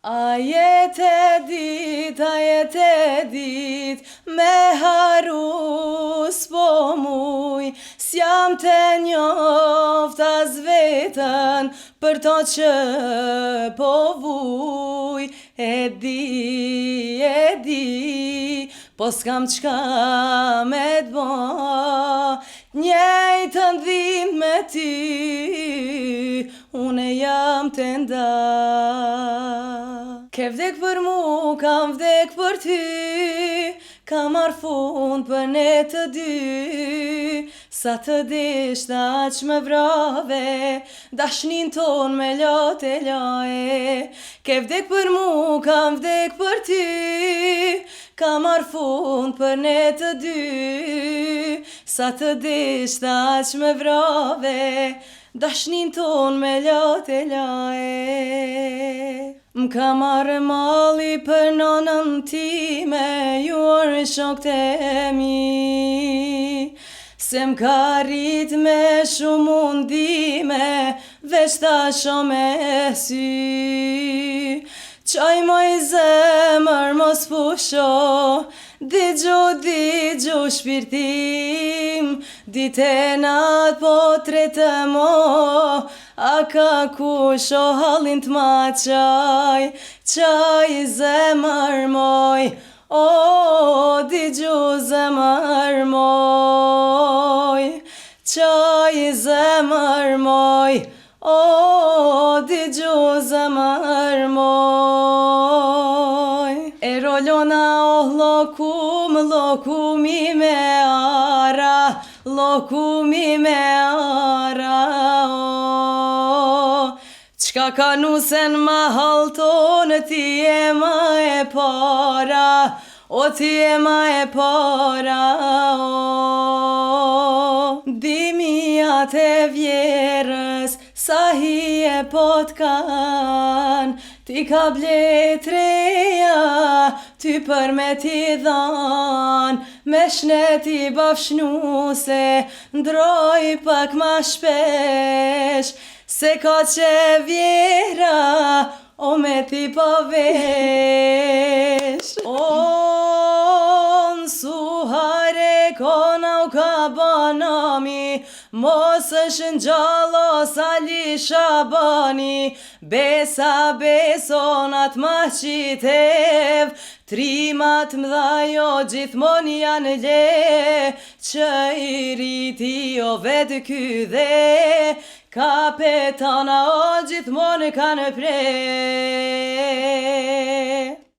A jetë dit, me haru s'po muj, s'jam të njoft as vetën për to që po vuj. E di, po s'kam qka me t'ba, njejtën dhimbë me ty, une jam të nda. Ke vdek për mu, kam vdek për ty, kam marrë fund për ne të dy. Sa të deshta aq me vrave, dashnin ton me lote laje. Ke vdek për mu, kam vdek për ty, kam marrë fund për ne të dy. Sa të deshta aq me vrave, dashnin ton me lote laje. M'ka marrë mali për nonën time, ju orë shokët e mi. Se m'ka rrit me shumë mundime, veç ta sho me sy. Qaj moj zemër mos pusho, digju shpirtim, dite nat po tretë mo, a ka kusho halin t'ma qaj zemër moj, o digju zemër moj, qaj zemër moj, o digju zemër moj. E rolona oh lokumi me ara, lokumi me ara, oh. Qka ka nusen ma halton, ti e ma e para, o ti e ma e para, oh. Dimijat e vjerës, sa hi e pot kan, ti ka bletreja, ty për me ti dhan, me shneti bafshnuse, ndroj pak ma shpesh, se ka që vjera, o me ti po vesh. O n'suhare kona u ka banami, mos është n'gjallo sa li shabani, besa besonat ma qitev, trimat mdha jo gjithmon janë le, që i riti o vetë ky dhe, kapetana o gjithmon kanë prej.